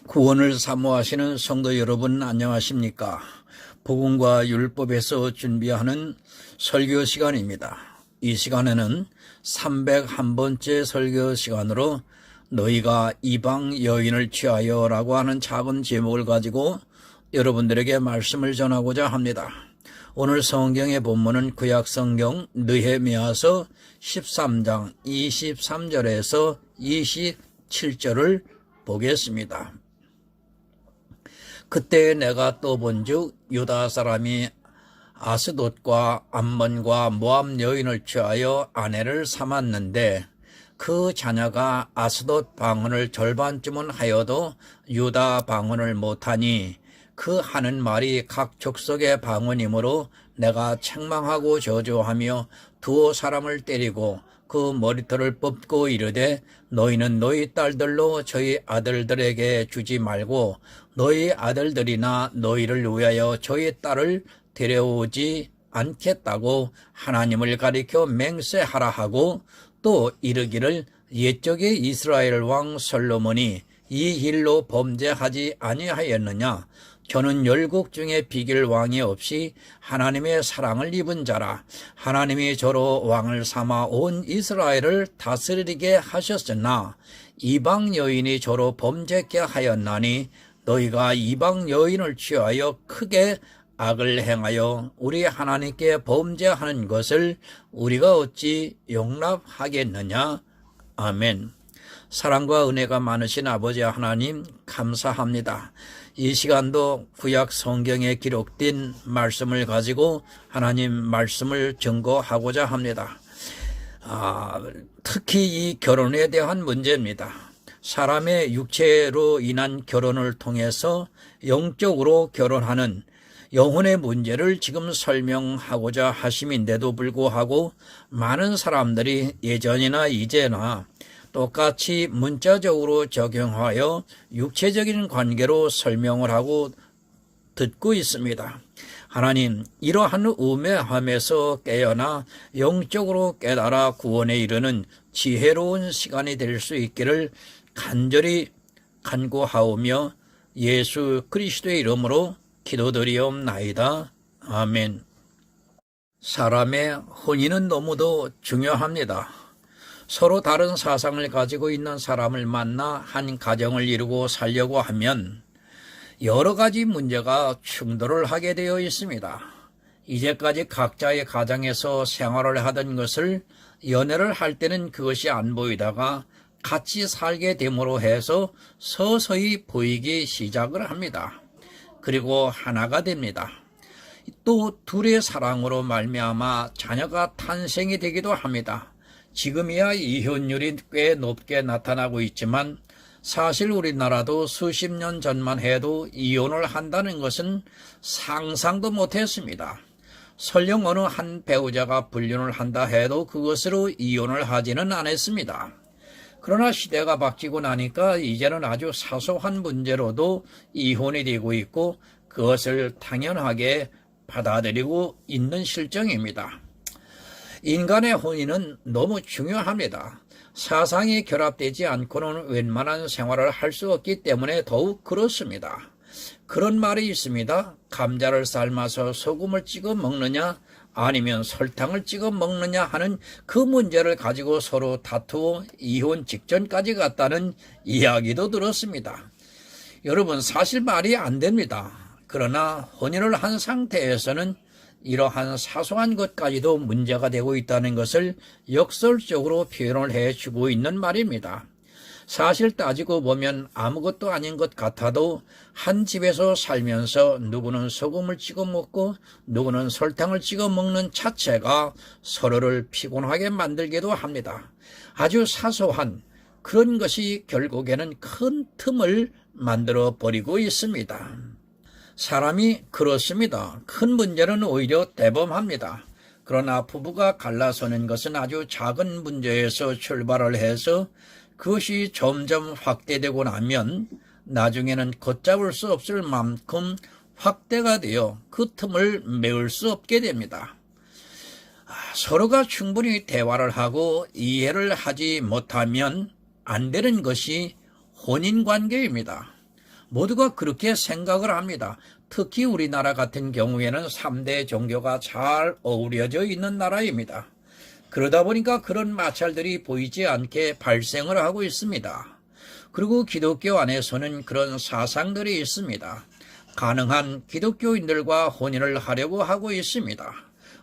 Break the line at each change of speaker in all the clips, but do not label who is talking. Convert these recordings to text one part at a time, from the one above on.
구원을 사모하시는 성도 여러분 안녕하십니까? 복음과 율법에서 준비하는 설교 시간입니다. 이 시간에는 301번째 설교 시간으로 너희가 이방 여인을 취하여 라고 하는 작은 제목을 가지고 여러분들에게 말씀을 전하고자 합니다. 오늘 성경의 본문은 구약성경 느헤미야서 13장 23절에서 27절을 보겠습니다. 그때 내가 또 본즉 유다 사람이 아스돗과 암몬과 모압 여인을 취하여 아내를 삼았는데 그 자녀가 아스돗 방언을 절반쯤은 하여도 유다 방언을 못하니 그 하는 말이 각 족속의 방언이므로 내가 책망하고 저주하며 두 사람을 때리고 그 머리털을 뽑고 이르되 너희는 너희 딸들로 저희 아들들에게 주지 말고 너희 아들들이나 너희를 위하여 저희 딸을 데려오지 않겠다고 하나님을 가리켜 맹세하라 하고 또 이르기를 옛적의 이스라엘 왕 솔로몬이 이 일로 범죄하지 아니하였느냐. 저는 열국 중에 비길 왕이 없이 하나님의 사랑을 입은 자라. 하나님이 저로 왕을 삼아 온 이스라엘을 다스리게 하셨으나 이방 여인이 저로 범죄케 하였나니 너희가 이방 여인을 취하여 크게 악을 행하여 우리 하나님께 범죄하는 것을 우리가 어찌 용납하겠느냐. 아멘. 사랑과 은혜가 많으신 아버지 하나님 감사합니다. 이 시간도 구약 성경에 기록된 말씀을 가지고 하나님 말씀을 증거하고자 합니다. 특히 이 결혼에 대한 문제입니다. 사람의 육체로 인한 결혼을 통해서 영적으로 결혼하는 영혼의 문제를 지금 설명하고자 하심인데도 불구하고 많은 사람들이 예전이나 이제나 똑같이 문자적으로 적용하여 육체적인 관계로 설명을 하고 듣고 있습니다. 하나님, 이러한 우매함에서 깨어나 영적으로 깨달아 구원에 이르는 지혜로운 시간이 될 수 있기를 간절히 간구하오며 예수 그리스도의 이름으로 기도드리옵나이다. 아멘. 사람의 혼인은 너무도 중요합니다. 서로 다른 사상을 가지고 있는 사람을 만나 한 가정을 이루고 살려고 하면 여러 가지 문제가 충돌을 하게 되어 있습니다. 이제까지 각자의 가정에서 생활을 하던 것을 연애를 할 때는 그것이 안 보이다가 같이 살게 됨으로 해서 서서히 보이기 시작을 합니다. 그리고 하나가 됩니다. 또 둘의 사랑으로 말미암아 자녀가 탄생이 되기도 합니다. 지금이야 이혼율이 꽤 높게 나타나고 있지만 사실 우리나라도 수십 년 전만 해도 이혼을 한다는 것은 상상도 못했습니다. 설령 어느 한 배우자가 불륜을 한다 해도 그것으로 이혼을 하지는 않았습니다. 그러나 시대가 바뀌고 나니까 이제는 아주 사소한 문제로도 이혼이 되고 있고 그것을 당연하게 받아들이고 있는 실정입니다. 인간의 혼인은 너무 중요합니다. 사상이 결합되지 않고는 웬만한 생활을 할 수 없기 때문에 더욱 그렇습니다. 그런 말이 있습니다. 감자를 삶아서 소금을 찍어 먹느냐 아니면 설탕을 찍어 먹느냐 하는 그 문제를 가지고 서로 다투어 이혼 직전까지 갔다는 이야기도 들었습니다. 여러분, 사실 말이 안 됩니다. 그러나 혼인을 한 상태에서는 이러한 사소한 것까지도 문제가 되고 있다는 것을 역설적으로 표현을 해주고 있는 말입니다. 사실 따지고 보면 아무것도 아닌 것 같아도 한 집에서 살면서 누구는 소금을 찍어 먹고 누구는 설탕을 찍어 먹는 자체가 서로를 피곤하게 만들기도 합니다. 아주 사소한 그런 것이 결국에는 큰 틈을 만들어 버리고 있습니다. 사람이 그렇습니다. 큰 문제는 오히려 대범합니다. 그러나 부부가 갈라서는 것은 아주 작은 문제에서 출발을 해서 그것이 점점 확대되고 나면 나중에는 걷잡을 수 없을 만큼 확대가 되어 그 틈을 메울 수 없게 됩니다. 서로가 충분히 대화를 하고 이해를 하지 못하면 안 되는 것이 혼인관계입니다. 모두가 그렇게 생각을 합니다. 특히 우리나라 같은 경우에는 3대 종교가 잘 어우러져 있는 나라입니다. 그러다 보니까 그런 마찰들이 보이지 않게 발생을 하고 있습니다. 그리고 기독교 안에서는 그런 사상들이 있습니다. 가능한 기독교인들과 혼인을 하려고 하고 있습니다.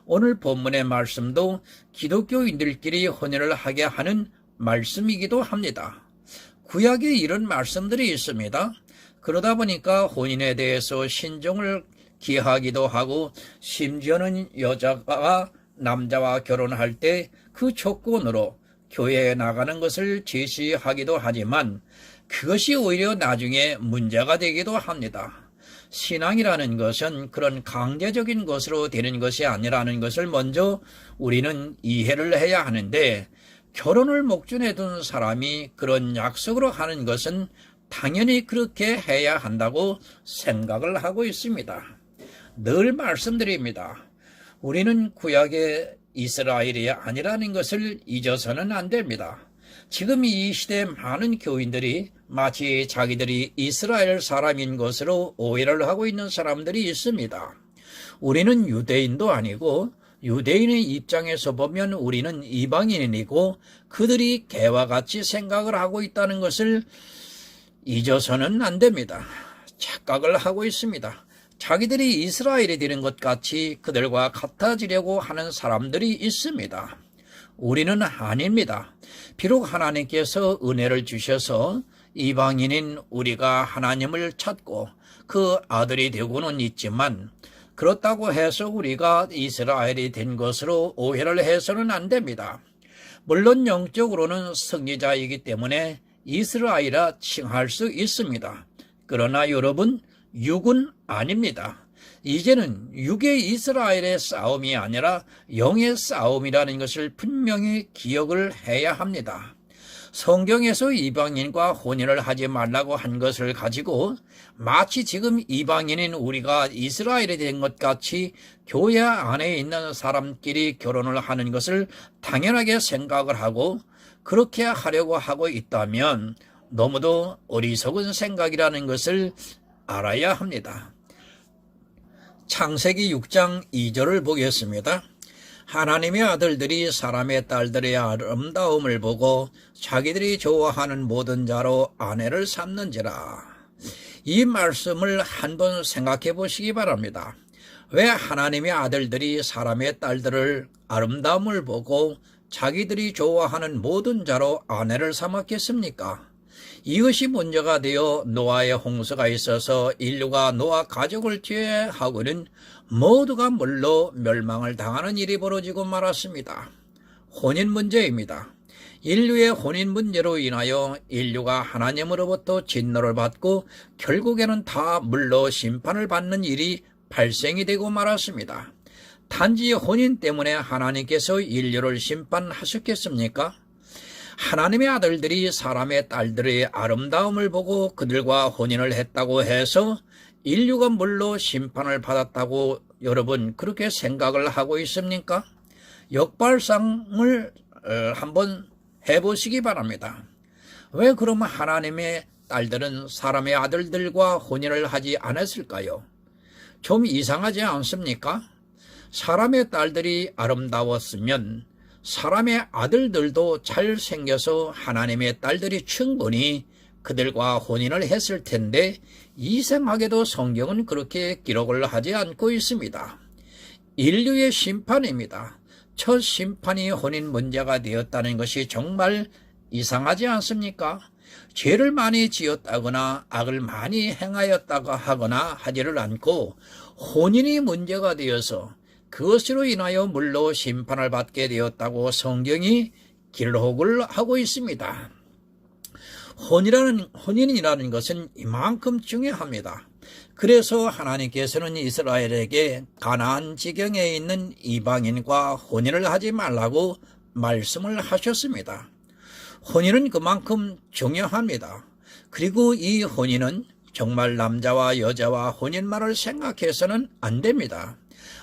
오늘 본문의 말씀도 기독교인들끼리 혼인을 하게 하는 말씀이기도 합니다. 구약에 이런 말씀들이 있습니다. 그러다 보니까 혼인에 대해서 신중을 기하기도 하고 심지어는 여자가 남자와 결혼할 때 그 조건으로 교회에 나가는 것을 제시하기도 하지만 그것이 오히려 나중에 문제가 되기도 합니다. 신앙이라는 것은 그런 강제적인 것으로 되는 것이 아니라는 것을 먼저 우리는 이해를 해야 하는데 결혼을 목전에 둔 사람이 그런 약속으로 하는 것은 당연히 그렇게 해야 한다고 생각을 하고 있습니다. 늘 말씀드립니다. 우리는 구약의 이스라엘이 아니라는 것을 잊어서는 안 됩니다. 지금 이 시대 많은 교인들이 마치 자기들이 이스라엘 사람인 것으로 오해를 하고 있는 사람들이 있습니다. 우리는 유대인도 아니고 유대인의 입장에서 보면 우리는 이방인이고 그들이 개와 같이 생각을 하고 있다는 것을 잊어서는 안 됩니다. 착각을 하고 있습니다. 자기들이 이스라엘이 되는 것 같이 그들과 같아지려고 하는 사람들이 있습니다. 우리는 아닙니다. 비록 하나님께서 은혜를 주셔서 이방인인 우리가 하나님을 찾고 그 아들이 되고는 있지만 그렇다고 해서 우리가 이스라엘이 된 것으로 오해를 해서는 안 됩니다. 물론 영적으로는 승리자이기 때문에 이스라엘이라 칭할 수 있습니다. 그러나 여러분, 육은 아닙니다. 이제는 육의 이스라엘의 싸움이 아니라 영의 싸움이라는 것을 분명히 기억을 해야 합니다. 성경에서 이방인과 혼인을 하지 말라고 한 것을 가지고 마치 지금 이방인인 우리가 이스라엘이 된 것 같이 교회 안에 있는 사람끼리 결혼을 하는 것을 당연하게 생각을 하고 그렇게 하려고 하고 있다면 너무도 어리석은 생각이라는 것을 알아야 합니다. 창세기 6장 2절을 보겠습니다. 하나님의 아들들이 사람의 딸들의 아름다움을 보고 자기들이 좋아하는 모든 자로 아내를 삼는지라. 이 말씀을 한번 생각해 보시기 바랍니다. 왜 하나님의 아들들이 사람의 딸들을 아름다움을 보고 자기들이 좋아하는 모든 자로 아내를 삼았겠습니까? 이것이 문제가 되어 노아의 홍수가 있어서 인류가 노아 가족을 제외하고는 모두가 물로 멸망을 당하는 일이 벌어지고 말았습니다. 혼인 문제입니다. 인류의 혼인 문제로 인하여 인류가 하나님으로부터 진노를 받고 결국에는 다 물로 심판을 받는 일이 발생이 되고 말았습니다. 단지 혼인 때문에 하나님께서 인류를 심판하셨겠습니까? 하나님의 아들들이 사람의 딸들의 아름다움을 보고 그들과 혼인을 했다고 해서 인류가 물로 심판을 받았다고 여러분 그렇게 생각을 하고 있습니까? 역발상을 한번 해보시기 바랍니다. 왜 그러면 하나님의 딸들은 사람의 아들들과 혼인을 하지 않았을까요? 좀 이상하지 않습니까? 사람의 딸들이 아름다웠으면 사람의 아들들도 잘생겨서 하나님의 딸들이 충분히 그들과 혼인을 했을 텐데 이상하게도 성경은 그렇게 기록을 하지 않고 있습니다. 인류의 심판입니다. 첫 심판이 혼인 문제가 되었다는 것이 정말 이상하지 않습니까? 죄를 많이 지었다거나 악을 많이 행하였다고 하거나 하지를 않고 혼인이 문제가 되어서 그것으로 인하여 물로 심판을 받게 되었다고 성경이 기록을 하고 있습니다. 혼인이라는 것은 이만큼 중요합니다. 그래서 하나님께서는 이스라엘에게 가나안 지경에 있는 이방인과 혼인을 하지 말라고 말씀을 하셨습니다. 혼인은 그만큼 중요합니다. 그리고 이 혼인은 정말 남자와 여자와 혼인만을 생각해서는 안 됩니다.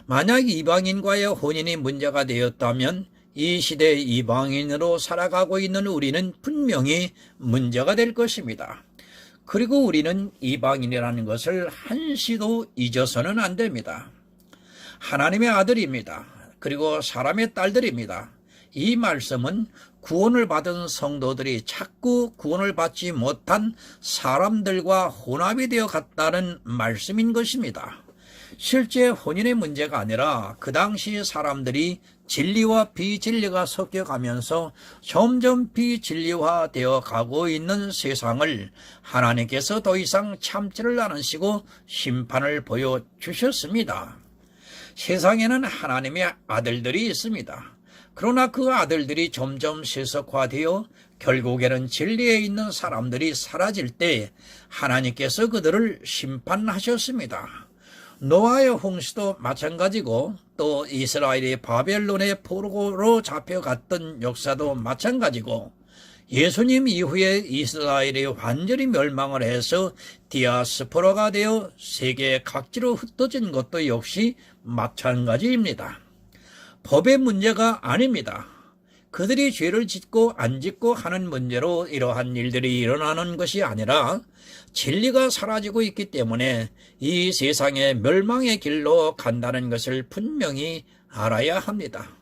만약 이방인과의 혼인이 문제가 되었다면 이 시대의 이방인으로 살아가고 있는 우리는 분명히 문제가 될 것입니다. 그리고 우리는 이방인이라는 것을 한시도 잊어서는 안 됩니다. 하나님의 아들입니다. 그리고 사람의 딸들입니다. 이 말씀은 구원을 받은 성도들이 자꾸 구원을 받지 못한 사람들과 혼합이 되어 갔다는 말씀인 것입니다. 실제 혼인의 문제가 아니라 그 당시 사람들이 진리와 비진리가 섞여가면서 점점 비진리화되어 가고 있는 세상을 하나님께서 더 이상 참지를 않으시고 심판을 보여주셨습니다. 세상에는 하나님의 아들들이 있습니다. 그러나 그 아들들이 점점 세속화되어 결국에는 진리에 있는 사람들이 사라질 때 하나님께서 그들을 심판하셨습니다. 노아의 홍수도 마찬가지고 또 이스라엘이 바벨론의 포로로 잡혀갔던 역사도 마찬가지고 예수님 이후에 이스라엘이 완전히 멸망을 해서 디아스포라가 되어 세계 각지로 흩어진 것도 역시 마찬가지입니다. 법의 문제가 아닙니다. 그들이 죄를 짓고 안 짓고 하는 문제로 이러한 일들이 일어나는 것이 아니라 진리가 사라지고 있기 때문에 이 세상의 멸망의 길로 간다는 것을 분명히 알아야 합니다.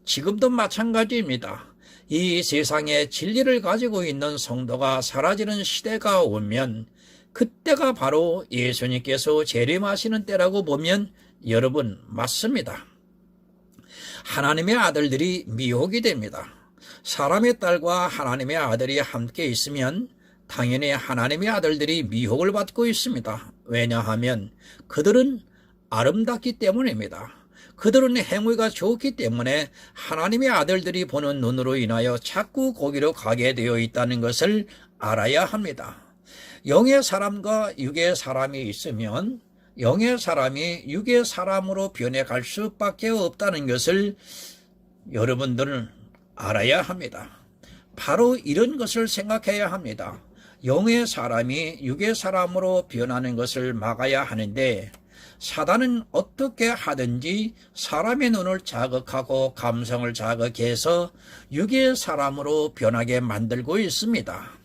지금도 마찬가지입니다. 이 세상에 진리를 가지고 있는 성도가 사라지는 시대가 오면 그때가 바로 예수님께서 재림하시는 때라고 보면 여러분 맞습니다. 하나님의 아들들이 미혹이 됩니다. 사람의 딸과 하나님의 아들이 함께 있으면 당연히 하나님의 아들들이 미혹을 받고 있습니다. 왜냐하면 그들은 아름답기 때문입니다. 그들은 행위가 좋기 때문에 하나님의 아들들이 보는 눈으로 인하여 자꾸 거기로 가게 되어 있다는 것을 알아야 합니다. 영의 사람과 육의 사람이 있으면 영의 사람이 육의 사람으로 변해갈 수밖에 없다는 것을 여러분들은 알아야 합니다. 바로 이런 것을 생각해야 합니다. 영의 사람이 육의 사람으로 변하는 것을 막아야 하는데 사단은 어떻게 하든지 사람의 눈을 자극하고 감성을 자극해서 육의 사람으로 변하게 만들고 있습니다.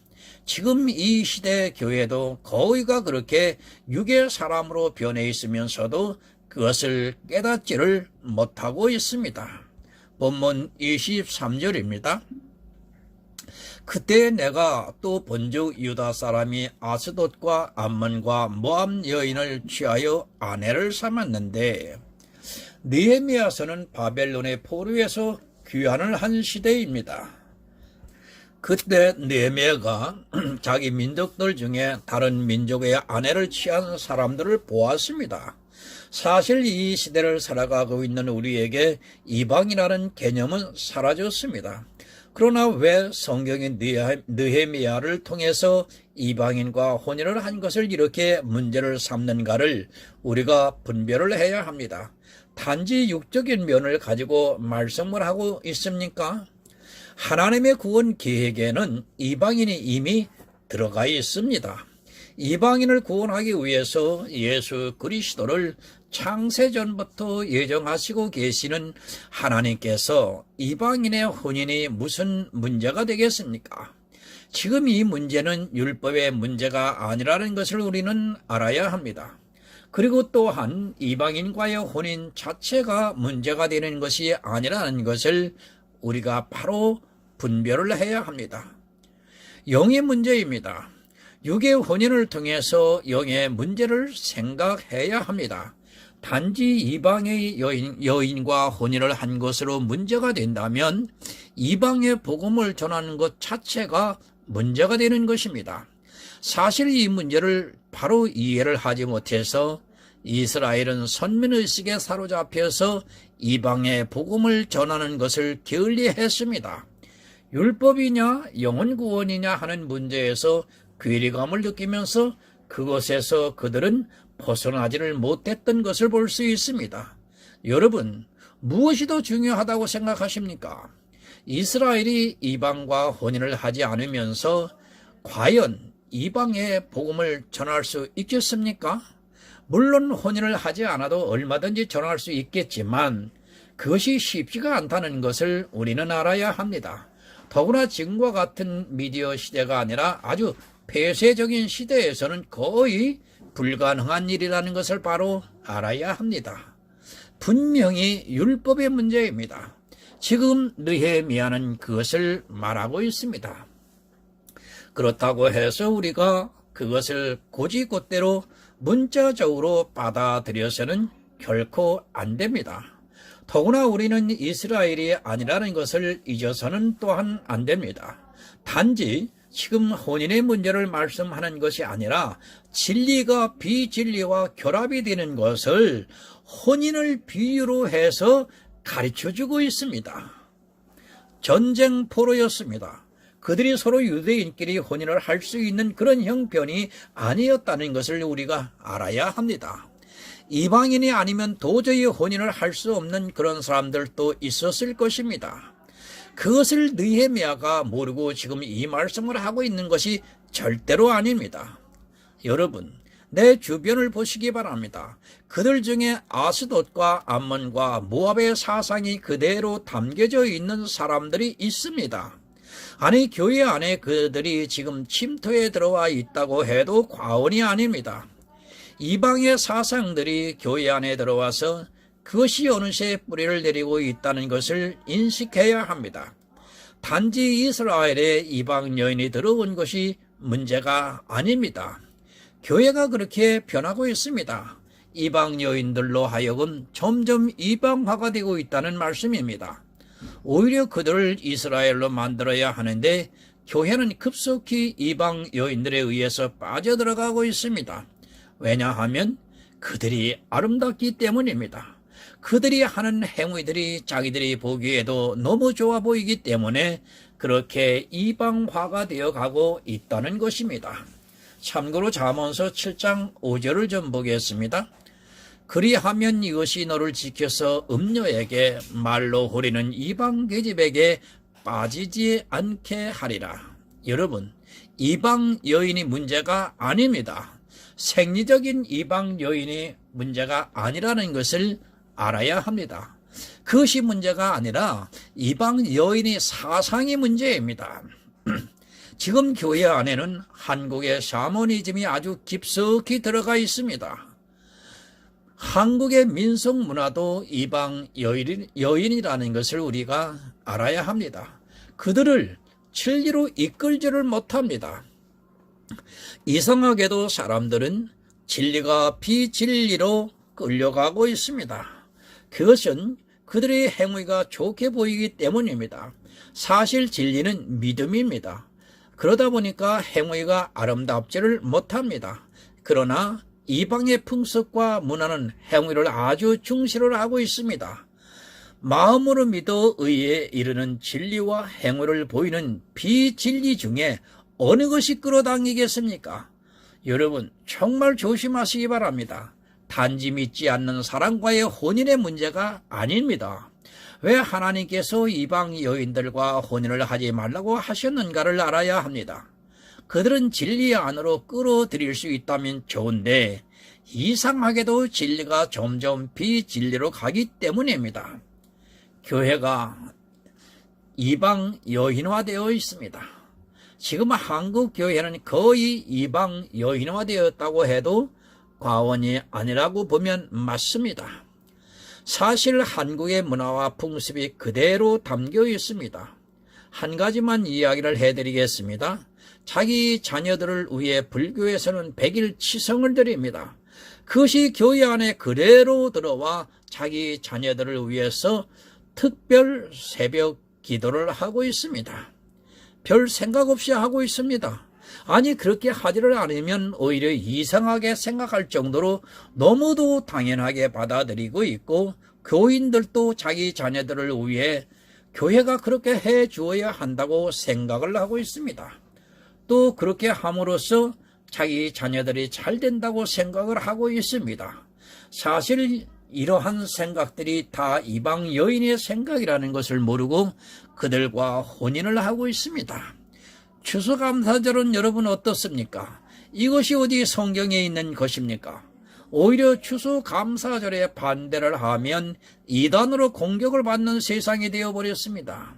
지금 이 시대 교회도 거의가 그렇게 육의 사람으로 변해 있으면서도 그것을 깨닫지를 못하고 있습니다. 본문 23절입니다. 그때 내가 또 본즉 유다 사람이 아스돗과 암몬과 모압 여인을 취하여 아내를 삼았는데 느헤미야서는 바벨론의 포로에서 귀환을 한 시대입니다. 그때 느헤미야가 자기 민족들 중에 다른 민족의 아내를 취한 사람들을 보았습니다. 사실 이 시대를 살아가고 있는 우리에게 이방이라는 개념은 사라졌습니다. 그러나 왜 성경이 느헤미야를 통해서 이방인과 혼인을 한 것을 이렇게 문제를 삼는가를 우리가 분별을 해야 합니다. 단지 육적인 면을 가지고 말씀을 하고 있습니까? 하나님의 구원 계획에는 이방인이 이미 들어가 있습니다. 이방인을 구원하기 위해서 예수 그리스도를 창세전부터 예정하시고 계시는 하나님께서 이방인의 혼인이 무슨 문제가 되겠습니까? 지금 이 문제는 율법의 문제가 아니라는 것을 우리는 알아야 합니다. 그리고 또한 이방인과의 혼인 자체가 문제가 되는 것이 아니라는 것을 우리가 바로 분별을 해야 합니다. 영의 문제입니다. 육의 혼인을 통해서 영의 문제를 생각해야 합니다. 단지 이방의 여인과 혼인을 한 것으로 문제가 된다면 이방의 복음을 전하는 것 자체가 문제가 되는 것입니다. 사실 이 문제를 바로 이해를 하지 못해서 이스라엘은 선민의식에 사로잡혀서 이방의 복음을 전하는 것을 게을리했습니다. 율법이냐 영혼구원이냐 하는 문제에서 괴리감을 느끼면서 그것에서 그들은 벗어나지를 못했던 것을 볼 수 있습니다. 여러분, 무엇이 더 중요하다고 생각하십니까? 이스라엘이 이방과 혼인을 하지 않으면서 과연 이방의 복음을 전할 수 있겠습니까? 물론 혼인을 하지 않아도 얼마든지 전할 수 있겠지만 그것이 쉽지가 않다는 것을 우리는 알아야 합니다. 더구나 지금과 같은 미디어 시대가 아니라 아주 폐쇄적인 시대에서는 거의 불가능한 일이라는 것을 바로 알아야 합니다. 분명히 율법의 문제입니다. 지금 느헤미야는 그것을 말하고 있습니다. 그렇다고 해서 우리가 그것을 곧이곧대로 문자적으로 받아들여서는 결코 안 됩니다. 더구나 우리는 이스라엘이 아니라는 것을 잊어서는 또한 안 됩니다. 단지 지금 혼인의 문제를 말씀하는 것이 아니라 진리가 비진리와 결합이 되는 것을 혼인을 비유로 해서 가르쳐주고 있습니다. 전쟁 포로였습니다. 그들이 서로 유대인끼리 혼인을 할 수 있는 그런 형편이 아니었다는 것을 우리가 알아야 합니다. 이방인이 아니면 도저히 혼인을 할 수 없는 그런 사람들도 있었을 것입니다. 그것을 느헤미야가 모르고 지금 이 말씀을 하고 있는 것이 절대로 아닙니다. 여러분, 내 주변을 보시기 바랍니다. 그들 중에 아스돗과 암몬과 모압의 사상이 그대로 담겨져 있는 사람들이 있습니다. 아니, 교회 안에 그들이 지금 침투에 들어와 있다고 해도 과언이 아닙니다. 이방의 사상들이 교회 안에 들어와서 그것이 어느새 뿌리를 내리고 있다는 것을 인식해야 합니다. 단지 이스라엘에 이방 여인이 들어온 것이 문제가 아닙니다. 교회가 그렇게 변하고 있습니다. 이방 여인들로 하여금 점점 이방화가 되고 있다는 말씀입니다. 오히려 그들을 이스라엘로 만들어야 하는데 교회는 급속히 이방 여인들에 의해서 빠져들어가고 있습니다. 왜냐하면 그들이 아름답기 때문입니다. 그들이 하는 행위들이 자기들이 보기에도 너무 좋아 보이기 때문에 그렇게 이방화가 되어가고 있다는 것입니다. 참고로 잠언서 7장 5절을 좀 보겠습니다. 그리하면 이것이 너를 지켜서 음녀에게 말로 호리는 이방 계집에게 빠지지 않게 하리라. 여러분, 이방 여인이 문제가 아닙니다. 생리적인 이방 여인이 문제가 아니라는 것을 알아야 합니다. 그것이 문제가 아니라 이방 여인의 사상이 문제입니다. 지금 교회 안에는 한국의 샤머니즘이 아주 깊숙이 들어가 있습니다. 한국의 민속 문화도 이방 여인이라는 것을 우리가 알아야 합니다. 그들을 진리로 이끌지를 못합니다. 이상하게도 사람들은 진리가 비진리로 끌려가고 있습니다. 그것은 그들의 행위가 좋게 보이기 때문입니다. 사실 진리는 믿음입니다. 그러다 보니까 행위가 아름답지를 못합니다. 그러나 이방의 풍습과 문화는 행위를 아주 중시를 하고 있습니다. 마음으로 믿어 의에 이르는 진리와 행위를 보이는 비진리 중에 어느 것이 끌어당기겠습니까? 여러분, 정말 조심하시기 바랍니다. 단지 믿지 않는 사람과의 혼인의 문제가 아닙니다. 왜 하나님께서 이방 여인들과 혼인을 하지 말라고 하셨는가를 알아야 합니다. 그들은 진리 안으로 끌어들일 수 있다면 좋은데 이상하게도 진리가 점점 비진리로 가기 때문입니다. 교회가 이방 여인화되어 있습니다. 지금 한국 교회는 거의 이방 여인화되었다고 해도 과언이 아니라고 보면 맞습니다. 사실 한국의 문화와 풍습이 그대로 담겨 있습니다. 한 가지만 이야기를 해드리겠습니다. 자기 자녀들을 위해 불교에서는 100일 치성을 드립니다. 그것이 교회 안에 그대로 들어와 자기 자녀들을 위해서 특별 새벽 기도를 하고 있습니다. 별 생각 없이 하고 있습니다. 아니, 그렇게 하지를 않으면 오히려 이상하게 생각할 정도로 너무도 당연하게 받아들이고 있고, 교인들도 자기 자녀들을 위해 교회가 그렇게 해 주어야 한다고 생각을 하고 있습니다. 또 그렇게 함으로써 자기 자녀들이 잘 된다고 생각을 하고 있습니다. 사실 이러한 생각들이 다 이방 여인의 생각이라는 것을 모르고 그들과 혼인을 하고 있습니다. 추수감사절은 여러분 어떻습니까? 이것이 어디 성경에 있는 것입니까? 오히려 추수감사절에 반대를 하면 이단으로 공격을 받는 세상이 되어버렸습니다.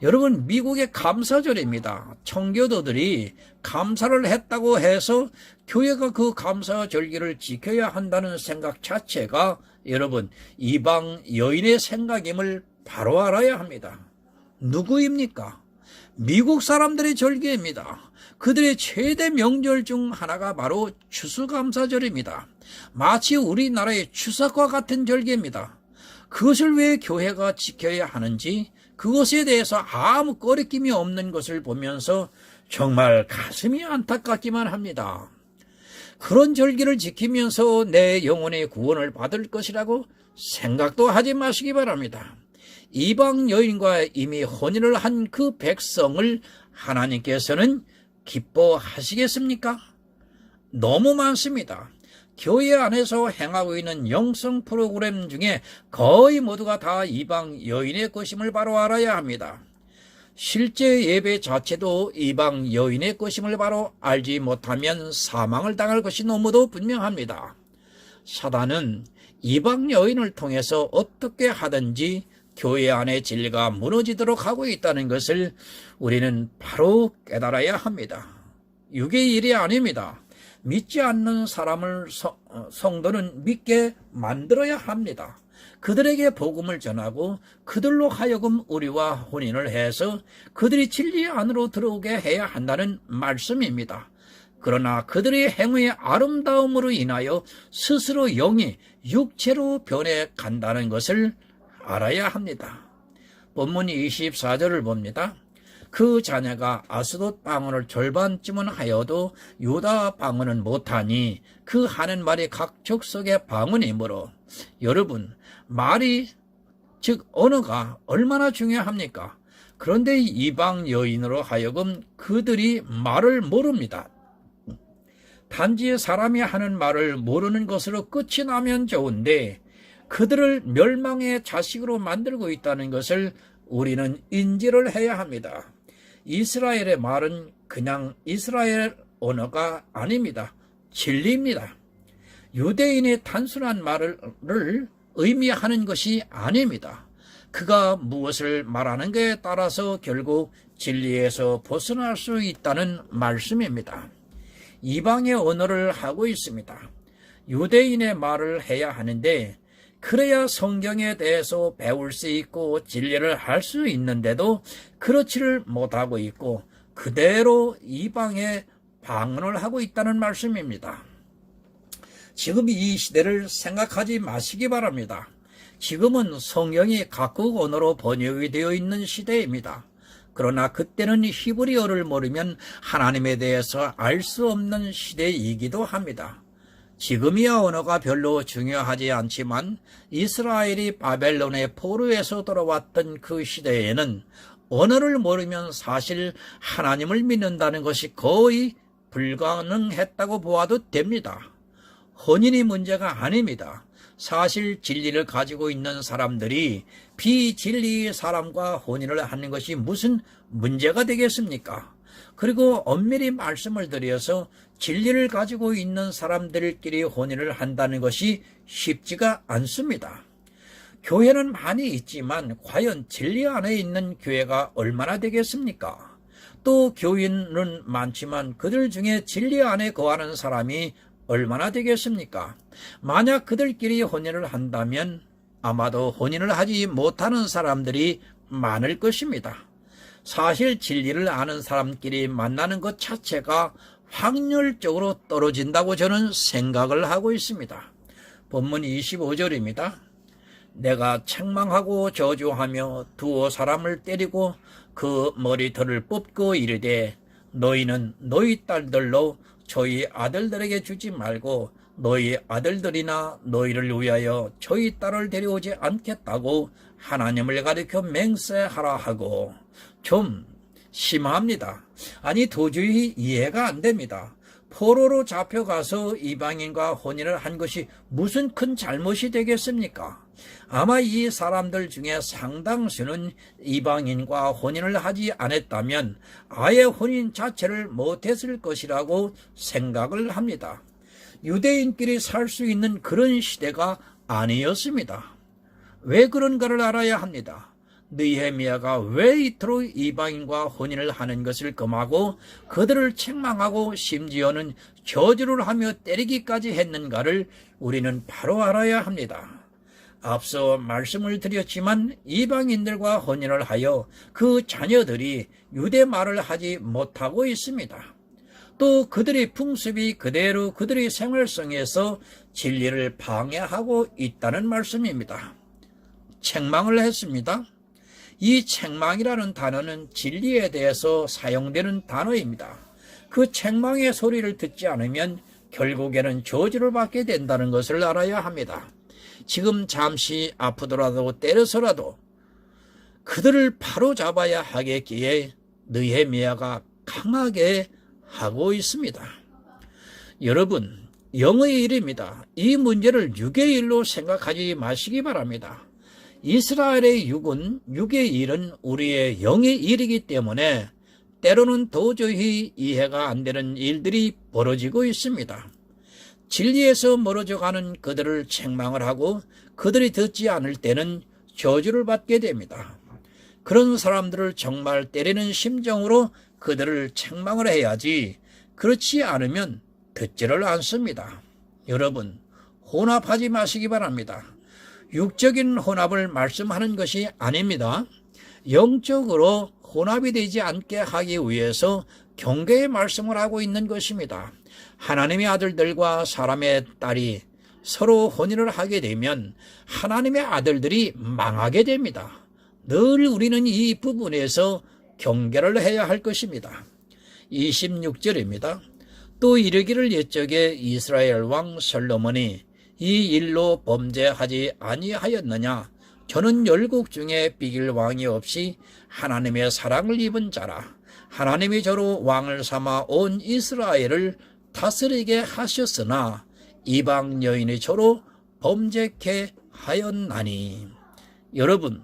여러분, 미국의 감사절입니다. 청교도들이 감사를 했다고 해서 교회가 그 감사절기를 지켜야 한다는 생각 자체가 여러분, 이방 여인의 생각임을 바로 알아야 합니다. 누구입니까? 미국 사람들의 절기입니다. 그들의 최대 명절 중 하나가 바로 추수감사절입니다. 마치 우리나라의 추석과 같은 절기입니다. 그것을 왜 교회가 지켜야 하는지, 그것에 대해서 아무 꺼리낌이 없는 것을 보면서 정말 가슴이 안타깝기만 합니다. 그런 절기를 지키면서 내 영혼의 구원을 받을 것이라고 생각도 하지 마시기 바랍니다. 이방 여인과 이미 혼인을 한 그 백성을 하나님께서는 기뻐하시겠습니까? 너무 많습니다. 교회 안에서 행하고 있는 영성 프로그램 중에 거의 모두가 다 이방 여인의 것임을 바로 알아야 합니다. 실제 예배 자체도 이방 여인의 것임을 바로 알지 못하면 사망을 당할 것이 너무도 분명합니다. 사단은 이방 여인을 통해서 어떻게 하든지 교회 안의 진리가 무너지도록 하고 있다는 것을 우리는 바로 깨달아야 합니다. 육의 일이 아닙니다. 믿지 않는 사람을 성도는 믿게 만들어야 합니다. 그들에게 복음을 전하고 그들로 하여금 우리와 혼인을 해서 그들이 진리 안으로 들어오게 해야 한다는 말씀입니다. 그러나 그들의 행위의 아름다움으로 인하여 스스로 영이 육체로 변해 간다는 것을 알아야 합니다. 본문 24절을 봅니다. 그 자녀가 아스돗 방언을 절반쯤은 하여도 유다 방언은 못하니 그 하는 말이 각 족속의 방언이므로. 여러분, 말이 즉 언어가 얼마나 중요합니까? 그런데 이방 여인으로 하여금 그들이 말을 모릅니다. 단지 사람이 하는 말을 모르는 것으로 끝이 나면 좋은데 그들을 멸망의 자식으로 만들고 있다는 것을 우리는 인지를 해야 합니다. 이스라엘의 말은 그냥 이스라엘 언어가 아닙니다. 진리입니다. 유대인의 단순한 말을 의미하는 것이 아닙니다. 그가 무엇을 말하는가에 따라서 결국 진리에서 벗어날 수 있다는 말씀입니다. 이방의 언어를 하고 있습니다. 유대인의 말을 해야 하는데 그래야 성경에 대해서 배울 수 있고 진리를 할 수 있는데도 그렇지를 못하고 있고 그대로 이방의 방언을 하고 있다는 말씀입니다. 지금 이 시대를 생각하지 마시기 바랍니다. 지금은 성경이 각국 언어로 번역이 되어 있는 시대입니다. 그러나 그때는 히브리어를 모르면 하나님에 대해서 알 수 없는 시대이기도 합니다. 지금이야 언어가 별로 중요하지 않지만 이스라엘이 바벨론의 포로에서 돌아왔던 그 시대에는 언어를 모르면 사실 하나님을 믿는다는 것이 거의 불가능했다고 보아도 됩니다. 혼인이 문제가 아닙니다. 사실 진리를 가지고 있는 사람들이 비진리의 사람과 혼인을 하는 것이 무슨 문제가 되겠습니까? 그리고 엄밀히 말씀을 드려서 진리를 가지고 있는 사람들끼리 혼인을 한다는 것이 쉽지가 않습니다. 교회는 많이 있지만 과연 진리 안에 있는 교회가 얼마나 되겠습니까? 또 교인은 많지만 그들 중에 진리 안에 거하는 사람이 얼마나 되겠습니까? 만약 그들끼리 혼인을 한다면 아마도 혼인을 하지 못하는 사람들이 많을 것입니다. 사실 진리를 아는 사람끼리 만나는 것 자체가 확률적으로 떨어진다고 저는 생각을 하고 있습니다. 본문 25절입니다. 내가 책망하고 저주하며 두어 사람을 때리고 그 머리털을 뽑고 이르되 너희는 너희 딸들로 저희 아들들에게 주지 말고 너희 아들들이나 너희를 위하여 저희 딸을 데려오지 않겠다고 하나님을 가리켜 맹세하라 하고. 좀 심합니다. 아니 도저히 이해가 안 됩니다. 포로로 잡혀가서 이방인과 혼인을 한 것이 무슨 큰 잘못이 되겠습니까? 아마 이 사람들 중에 상당수는 이방인과 혼인을 하지 않았다면 아예 혼인 자체를 못했을 것이라고 생각을 합니다. 유대인끼리 살 수 있는 그런 시대가 아니었습니다. 왜 그런가를 알아야 합니다. 느헤미야가 왜 이토록 이방인과 혼인을 하는 것을 금하고 그들을 책망하고 심지어는 저주를 하며 때리기까지 했는가를 우리는 바로 알아야 합니다. 앞서 말씀을 드렸지만 이방인들과 혼인을 하여 그 자녀들이 유대 말을 하지 못하고 있습니다. 또 그들의 풍습이 그대로 그들의 생활성에서 진리를 방해하고 있다는 말씀입니다. 책망을 했습니다. 이 책망이라는 단어는 진리에 대해서 사용되는 단어입니다. 그 책망의 소리를 듣지 않으면 결국에는 저주를 받게 된다는 것을 알아야 합니다. 지금 잠시 아프더라도 때려서라도 그들을 바로잡아야 하겠기에 느헤미야가 강하게 하고 있습니다. 여러분, 영의 일입니다. 이 문제를 육의 일로 생각하지 마시기 바랍니다. 이스라엘의 육의 일은 우리의 영의 일이기 때문에 때로는 도저히 이해가 안 되는 일들이 벌어지고 있습니다. 진리에서 멀어져가는 그들을 책망을 하고 그들이 듣지 않을 때는 저주를 받게 됩니다. 그런 사람들을 정말 때리는 심정으로 그들을 책망을 해야지 그렇지 않으면 듣지를 않습니다. 여러분, 혼합하지 마시기 바랍니다. 육적인 혼합을 말씀하는 것이 아닙니다. 영적으로 혼합이 되지 않게 하기 위해서 경계의 말씀을 하고 있는 것입니다. 하나님의 아들들과 사람의 딸이 서로 혼인을 하게 되면 하나님의 아들들이 망하게 됩니다. 늘 우리는 이 부분에서 경계를 해야 할 것입니다. 26절입니다. 또 이르기를 옛적에 이스라엘 왕 솔로몬이 이 일로 범죄하지 아니하였느냐? 저는 열국 중에 비길 왕이 없이 하나님의 사랑을 입은 자라. 하나님이 저로 왕을 삼아 온 이스라엘을 다스리게 하셨으나 이방 여인이 저로 범죄케 하였나니. 여러분,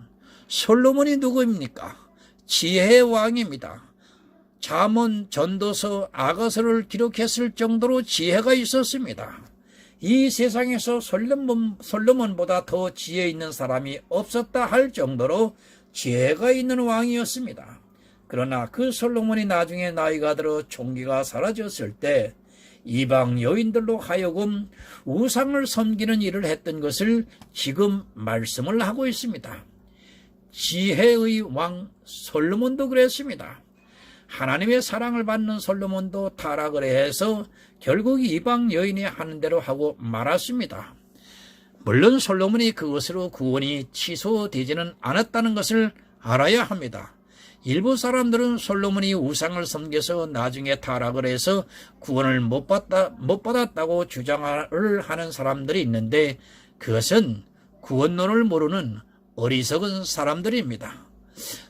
솔로몬이 누구입니까? 지혜의 왕입니다. 잠언, 전도서, 아가서를 기록했을 정도로 지혜가 있었습니다. 이 세상에서 솔로몬보다 더 지혜 있는 사람이 없었다 할 정도로 지혜가 있는 왕이었습니다. 그러나 그 솔로몬이 나중에 나이가 들어 총기가 사라졌을 때 이방 여인들로 하여금 우상을 섬기는 일을 했던 것을 지금 말씀을 하고 있습니다. 지혜의 왕 솔로몬도 그랬습니다. 하나님의 사랑을 받는 솔로몬도 타락을 해서 결국 이방 여인이 하는 대로 하고 말았습니다. 물론 솔로몬이 그것으로 구원이 취소되지는 않았다는 것을 알아야 합니다. 일부 사람들은 솔로몬이 우상을 섬겨서 나중에 타락을 해서 구원을 못 받았다고 주장을 하는 사람들이 있는데 그것은 구원론을 모르는 어리석은 사람들입니다.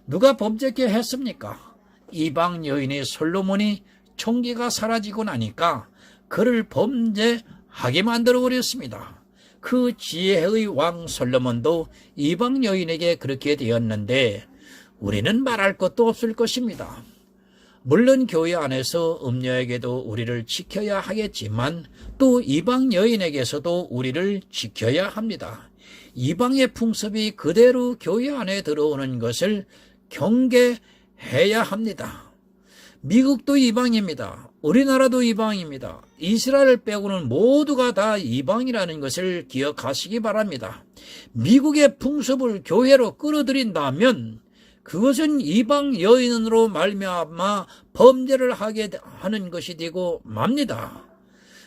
누가 범죄케 했습니까? 이방 여인의 솔로몬이 총기가 사라지고 나니까 그를 범죄하게 만들어 버렸습니다. 그 지혜의 왕 솔로몬도 이방 여인에게 그렇게 되었는데 우리는 말할 것도 없을 것입니다. 물론 교회 안에서 음녀에게도 우리를 지켜야 하겠지만 또 이방 여인에게서도 우리를 지켜야 합니다. 이방의 풍습이 그대로 교회 안에 들어오는 것을 경계해야 합니다. 미국도 이방입니다. 우리나라도 이방입니다. 이스라엘 빼고는 모두가 다 이방이라는 것을 기억하시기 바랍니다. 미국의 풍습을 교회로 끌어들인다면 그것은 이방 여인으로 말미암아 범죄를 하게 하는 것이 되고 맙니다.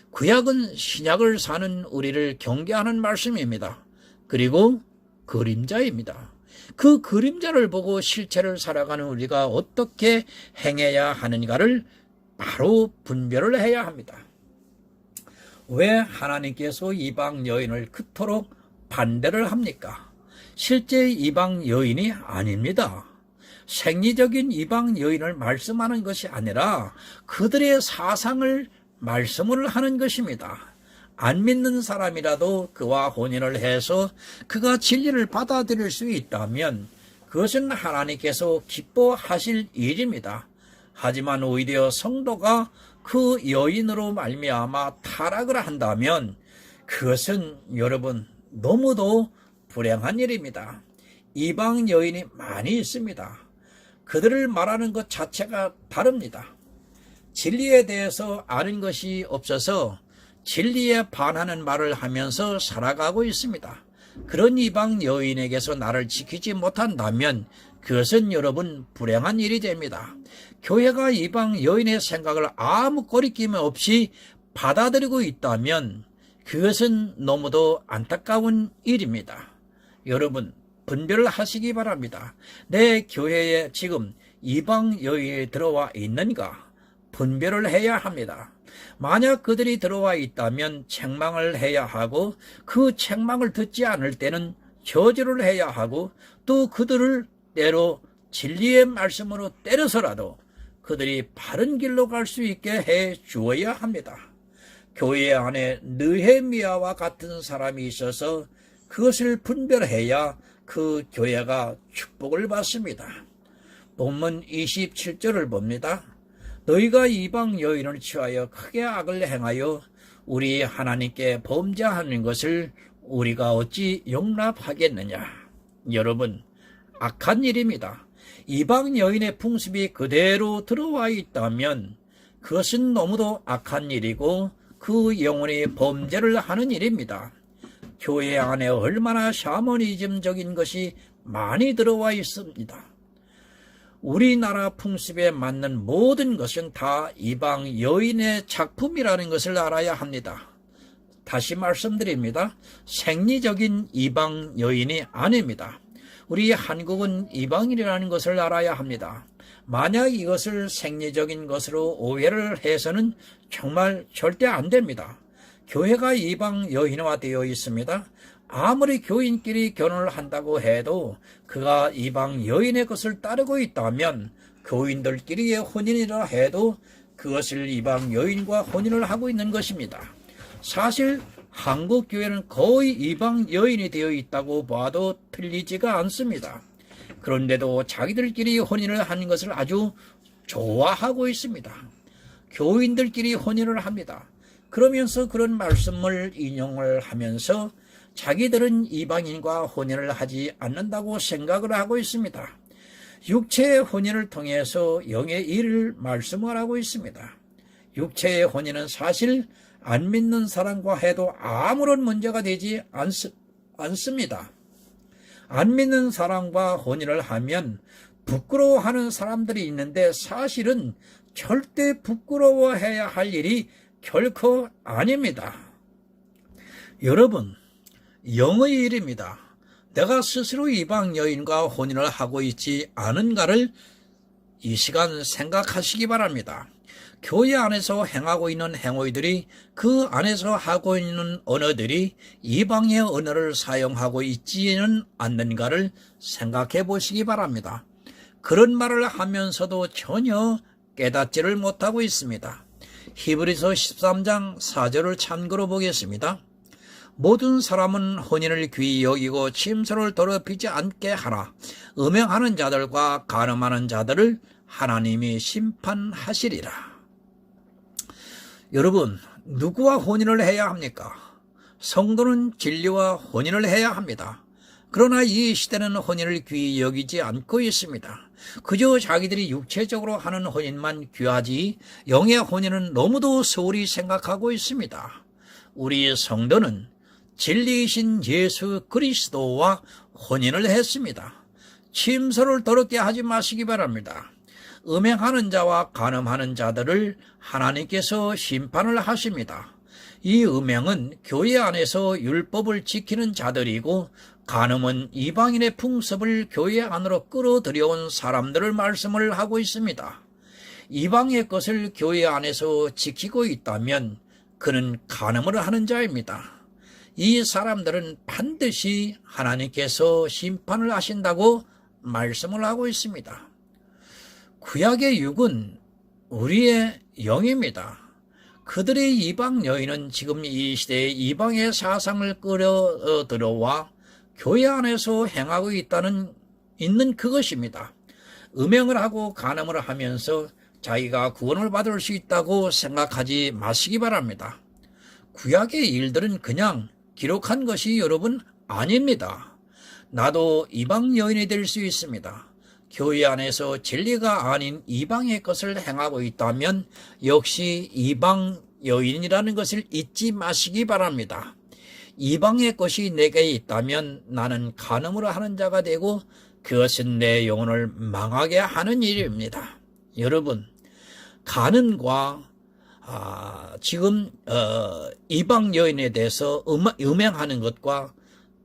구약은 신약을 사는 우리를 경계하는 말씀입니다. 그리고 그림자입니다. 그 그림자를 보고 실체를 살아가는 우리가 어떻게 행해야 하는가를 바로 분별을 해야 합니다. 왜 하나님께서 이방 여인을 그토록 반대를 합니까? 실제 이방 여인이 아닙니다. 생리적인 이방 여인을 말씀하는 것이 아니라 그들의 사상을 말씀을 하는 것입니다. 안 믿는 사람이라도 그와 혼인을 해서 그가 진리를 받아들일 수 있다면 그것은 하나님께서 기뻐하실 일입니다. 하지만 오히려 성도가 그 여인으로 말미암아 타락을 한다면 그것은 여러분 너무도 불행한 일입니다. 이방 여인이 많이 있습니다. 그들을 말하는 것 자체가 다릅니다. 진리에 대해서 아는 것이 없어서 진리에 반하는 말을 하면서 살아가고 있습니다. 그런 이방 여인에게서 나를 지키지 못한다면 그것은 여러분 불행한 일이 됩니다. 교회가 이방 여인의 생각을 아무 거리낌 없이 받아들이고 있다면 그것은 너무도 안타까운 일입니다. 여러분 분별을 하시기 바랍니다. 내 교회에 지금 이방 여인이 들어와 있는가 분별을 해야 합니다. 만약 그들이 들어와 있다면 책망을 해야 하고 그 책망을 듣지 않을 때는 저주를 해야 하고 또 그들을 때로 진리의 말씀으로 때려서라도 그들이 바른 길로 갈 수 있게 해 주어야 합니다. 교회 안에 느헤미야와 같은 사람이 있어서 그것을 분별해야 그 교회가 축복을 받습니다. 본문 27절을 봅니다. 너희가 이방 여인을 취하여 크게 악을 행하여 우리 하나님께 범죄하는 것을 우리가 어찌 용납하겠느냐. 여러분 악한 일입니다. 이방 여인의 풍습이 그대로 들어와 있다면 그것은 너무도 악한 일이고 그 영혼이 범죄를 하는 일입니다. 교회 안에 얼마나 샤머니즘적인 것이 많이 들어와 있습니다. 우리나라 풍습에 맞는 모든 것은 다 이방 여인의 작품이라는 것을 알아야 합니다. 다시 말씀드립니다. 생리적인 이방 여인이 아닙니다. 우리 한국은 이방인이라는 것을 알아야 합니다. 만약 이것을 생리적인 것으로 오해를 해서는 정말 절대 안 됩니다. 교회가 이방 여인화되어 있습니다. 아무리 교인끼리 결혼을 한다고 해도 그가 이방 여인의 것을 따르고 있다면 교인들끼리의 혼인이라 해도 그것을 이방 여인과 혼인을 하고 있는 것입니다. 사실 한국 교회는 거의 이방 여인이 되어 있다고 봐도 틀리지가 않습니다. 그런데도 자기들끼리 혼인을 하는 것을 아주 좋아하고 있습니다. 교인들끼리 혼인을 합니다. 그러면서 그런 말씀을 인용을 하면서 자기들은 이방인과 혼인을 하지 않는다고 생각을 하고 있습니다. 육체의 혼인을 통해서 영의 일을 말씀을 하고 있습니다. 육체의 혼인은 사실 안 믿는 사람과 해도 아무런 문제가 되지 않습니다. 안 믿는 사람과 혼인을 하면 부끄러워하는 사람들이 있는데 사실은 절대 부끄러워해야 할 일이 결코 아닙니다. 여러분, 영의 일입니다. 내가 스스로 이방 여인과 혼인을 하고 있지 않은가를 이 시간 생각하시기 바랍니다. 교회 안에서 행하고 있는 행위들이 그 안에서 하고 있는 언어들이 이방의 언어를 사용하고 있지는 않는가를 생각해 보시기 바랍니다. 그런 말을 하면서도 전혀 깨닫지를 못하고 있습니다. 히브리서 13장 4절을 참고로 보겠습니다. 모든 사람은 혼인을 귀히 여기고 침소를 더럽히지 않게 하라. 음행하는 자들과 간음하는 자들을 하나님이 심판하시리라. 여러분, 누구와 혼인을 해야 합니까? 성도는 진리와 혼인을 해야 합니다. 그러나 이 시대는 혼인을 귀히 여기지 않고 있습니다. 그저 자기들이 육체적으로 하는 혼인만 귀하지 영의 혼인은 너무도 소홀히 생각하고 있습니다. 우리 성도는 진리이신 예수 그리스도와 혼인을 했습니다. 침소를 더럽게 하지 마시기 바랍니다. 음행하는 자와 간음하는 자들을 하나님께서 심판을 하십니다. 이 음행은 교회 안에서 율법을 지키는 자들이고 간음은 이방인의 풍습을 교회 안으로 끌어들여온 사람들을 말씀을 하고 있습니다. 이방의 것을 교회 안에서 지키고 있다면 그는 간음을 하는 자입니다. 이 사람들은 반드시 하나님께서 심판을 하신다고 말씀을 하고 있습니다. 구약의 육은 우리의 영입니다. 그들의 이방 여인은 지금 이 시대에 이방의 사상을 끌어들어와 교회 안에서 행하고 있는 그것입니다. 음행을 하고 간음을 하면서 자기가 구원을 받을 수 있다고 생각하지 마시기 바랍니다. 구약의 일들은 그냥 기록한 것이 여러분 아닙니다. 나도 이방 여인이 될 수 있습니다. 교회 안에서 진리가 아닌 이방의 것을 행하고 있다면 역시 이방 여인이라는 것을 잊지 마시기 바랍니다. 이방의 것이 내게 있다면 나는 간음으로 하는 자가 되고 그것은 내 영혼을 망하게 하는 일입니다. 여러분, 간음과 지금 이방 여인에 대해서 음행하는 것과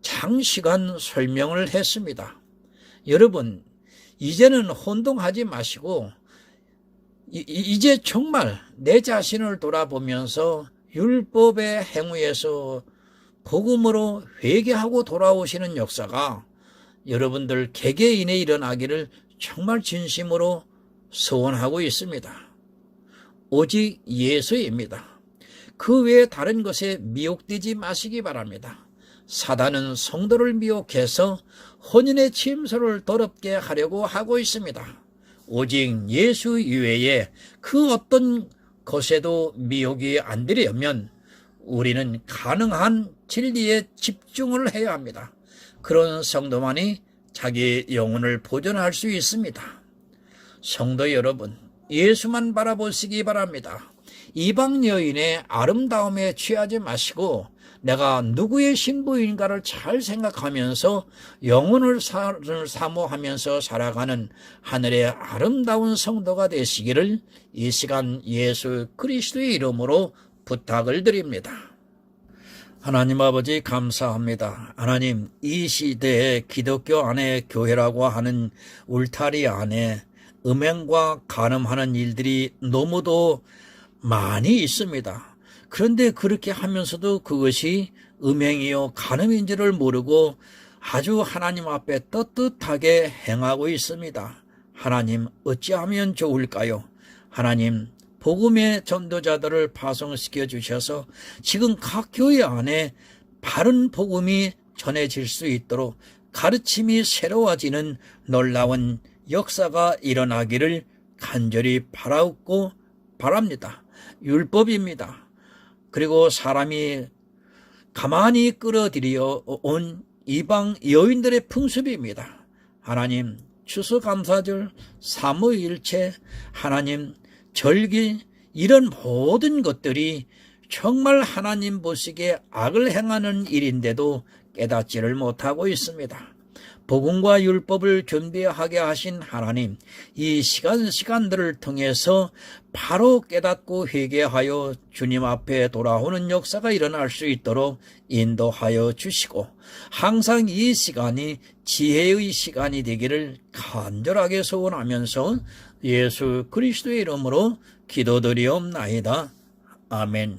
장시간 설명을 했습니다. 여러분, 이제는 혼동하지 마시고 이제 정말 내 자신을 돌아보면서 율법의 행위에서 복음으로 회개하고 돌아오시는 역사가 여러분들 개개인에 일어나기를 정말 진심으로 소원하고 있습니다. 오직 예수입니다. 그 외에 다른 것에 미혹되지 마시기 바랍니다. 사단은 성도를 미혹해서 혼인의 침소를 더럽게 하려고 하고 있습니다. 오직 예수 이외에 그 어떤 것에도 미혹이 안 되려면 우리는 가능한 진리에 집중을 해야 합니다. 그런 성도만이 자기 영혼을 보존할 수 있습니다. 성도 여러분, 예수만 바라보시기 바랍니다. 이방 여인의 아름다움에 취하지 마시고 내가 누구의 신부인가를 잘 생각하면서 영혼을 사모하면서 살아가는 하늘의 아름다운 성도가 되시기를 이 시간 예수 그리스도의 이름으로 부탁을 드립니다. 하나님 아버지 감사합니다. 하나님, 이 시대에 기독교 안에 교회라고 하는 울타리 안에 음행과 간음하는 일들이 너무도 많이 있습니다. 그런데 그렇게 하면서도 그것이 음행이요 간음인 줄을 모르고 아주 하나님 앞에 떳떳하게 행하고 있습니다. 하나님, 어찌하면 좋을까요? 하나님, 복음의 전도자들을 파송시켜 주셔서 지금 각 교회 안에 바른 복음이 전해질 수 있도록 가르침이 새로워지는 놀라운 역사가 일어나기를 간절히 바라옵고 바랍니다. 율법입니다. 그리고 사람이 가만히 끌어들여 온 이방 여인들의 풍습입니다. 하나님, 추수감사절, 삼위일체, 하나님 절기, 이런 모든 것들이 정말 하나님 보시기에 악을 행하는 일인데도 깨닫지를 못하고 있습니다. 복음과 율법을 준비하게 하신 하나님, 이 시간들을 통해서 바로 깨닫고 회개하여 주님 앞에 돌아오는 역사가 일어날 수 있도록 인도하여 주시고, 항상 이 시간이 지혜의 시간이 되기를 간절하게 소원하면서 예수 그리스도의 이름으로 기도드리옵나이다. 아멘.